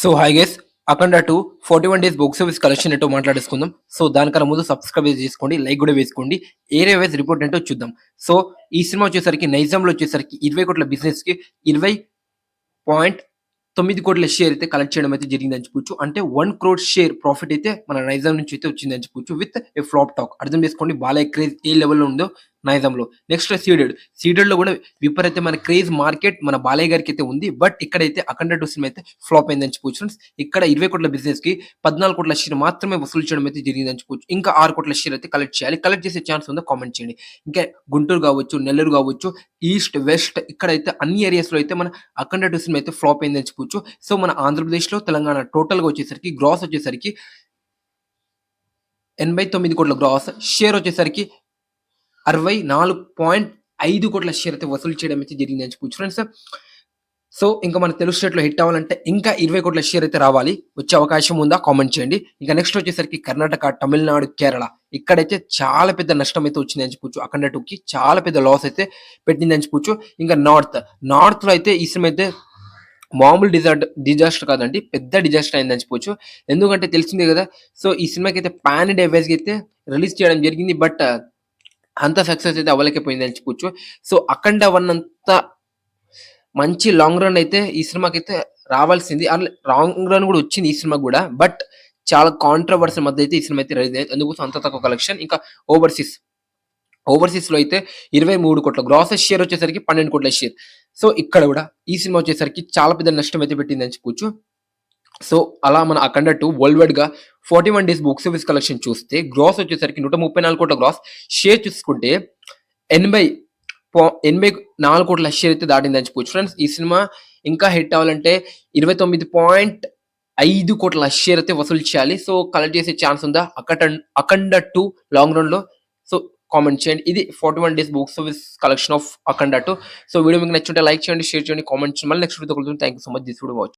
So hi guys, అఖండ 2 41 days box office collection ఏంటో మాట్లాడేసుకుందాం. So దానికన్నా ముందు సబ్స్క్రైబ్ చేసుకోండి, లైక్ కూడా వేసుకోండి. ఏరియా వైజ్ రిపోర్ట్ ఏంటో చూద్దాం. సో ఈ సినిమా వచ్చేసరికి నైజాంలో వచ్చేసరికి 20 కోట్ల బిజినెస్ కి 20.9 కోట్ల షేర్ అయితే కలెక్ట్ చేయడం అయితే జరిగిందని చెప్పుకోవచ్చు. అంటే 1 crore షేర్ ప్రాఫిట్ అయితే మన నైజాం నుంచి అయితే వచ్చిందని చెప్పుకోవచ్చు. With a flop talk. అర్థం చేసుకోండి బాలయ్య క్రేజ్ ఏ లెవెల్లో ఉందో నైజాంలో. నెక్స్ట్ సీడెడ్ లో కూడా విపరీతమైన క్రేజ్ మార్కెట్ మన బాలయ్య గారికి అయితే ఉంది. బట్ ఇక్కడైతే అఖండ 2 సినిమా అయితే ఫ్లాప్ అయిందని చెప్పుకోవచ్చు ఫ్రెండ్స్. ఇక్కడ 20 కోట్ల బిజినెస్ కి 14 కోట్ల షేర్ మాత్రమే వసూలు చేయడం అయితే జరిగిందని చెప్పుకోవచ్చు. ఇంకా 6 కోట్ల షేర్ అయితే కలెక్ట్ చేయాలి. కలెక్ట్ చేసే ఛాన్స్ ఉందో కామెంట్ చేయండి. ఇంకా గుంటూరు కావచ్చు, నెల్లూరు కావచ్చు, ఈస్ట్ వెస్ట్ ఇక్కడైతే అన్ని ఏరియాస్ లో అయితే మన అఖండ 2 సినిమా అయితే ఫ్లాప్ అయిందని చెప్పుకోవచ్చు. సో మన ఆంధ్రప్రదేశ్ లో తెలంగాణ టోటల్ గా వచ్చేసరికి గ్రాస్ వచ్చేసరికి 89 కోట్ల గ్రాస్, షేర్ వచ్చేసరికి 64.5 కోట్ల షేర్ అయితే వసూలు చేయడం అయితే జరిగిందని చెప్పుకోవచ్చు ఫ్రెండ్స్. సో ఇంకా మన తెలుగు స్టేట్ లో హిట్ అవ్వాలంటే ఇంకా 20 కోట్ల షేర్ అయితే రావాలి. వచ్చే అవకాశం ఉందా కామెంట్ చేయండి. ఇంకా నెక్స్ట్ వచ్చేసరికి కర్ణాటక, తమిళనాడు, కేరళ ఇక్కడైతే చాలా పెద్ద నష్టం అయితే వచ్చిందని చెప్పుకోవచ్చు. అఖండ 2కి చాలా పెద్ద లాస్ అయితే పెట్టిందని చెప్పుకోవచ్చు. ఇంకా నార్త్ లో అయితే ఈ సినిమా అయితే మామూలు డిజాస్టర్ కాదండి, పెద్ద డిజాస్టర్ అయిందని చెప్పొచ్చు. ఎందుకంటే తెలిసిందే కదా. సో ఈ సినిమాకి అయితే పాన్ ఇండియా వైజ్ అయితే రిలీజ్ చేయడం జరిగింది. బట్ అంత సక్సెస్ అయితే అవ్వలేకపోయిందని చెప్పొచ్చు. సో అఖండ 1 అంత మంచి లాంగ్ రన్ అయితే ఈ సినిమాకైతే రావాల్సింది. లాంగ్ రన్ కూడా వచ్చింది ఈ సినిమా కూడా. బట్ చాలా కాంట్రవర్సీ మధ్య అయితే ఈ సినిమా అయితే రిలీజ్ అయింది. అందుకోసం అంత తక్కువ కలెక్షన్. ఇంకా ఓవర్సీస్ లో అయితే 23 కోట్ల గ్రాస్, షేర్ వచ్చేసరికి 12 కోట్ల షేర్. సో ఇక్కడ కూడా ఈ సినిమా వచ్చేసరికి చాలా పెద్ద నష్టం అయితే పెట్టిందని చెప్పుకోవచ్చు. సో అలా మన అఖండ 2 వరల్డ్ వైడ్ గా 41 డేస్ బాక్స్ ఆఫీస్ కలెక్షన్ చూస్తే గ్రాస్ వచ్చేసరికి 134 కోట్ల గ్రాస్, షేర్ చూసుకుంటే 84 కోట్ల షేర్ అయితే దాటిందని చెప్పుకోవచ్చు ఫ్రెండ్స్. ఈ సినిమా ఇంకా హిట్ అవ్వాలంటే 29.5 కోట్ల షేర్ అయితే వసూలు చేయాలి. సో కలెక్ట్ చేసే ఛాన్స్ ఉందా అఖండ 2 లాంగ్ రన్ లో? సో కామెంట్ చేయండి. ఇది 41 days box office collection of Akhanda 2. So video మీకు నచ్చుంటే లైక్ చేయండి, షేర్ చేయండి, కామెంట్ చేయండి. మళ్ళీ నెక్స్ట్ వీడియో కలుద్దాం. Thank you so much. This video watch.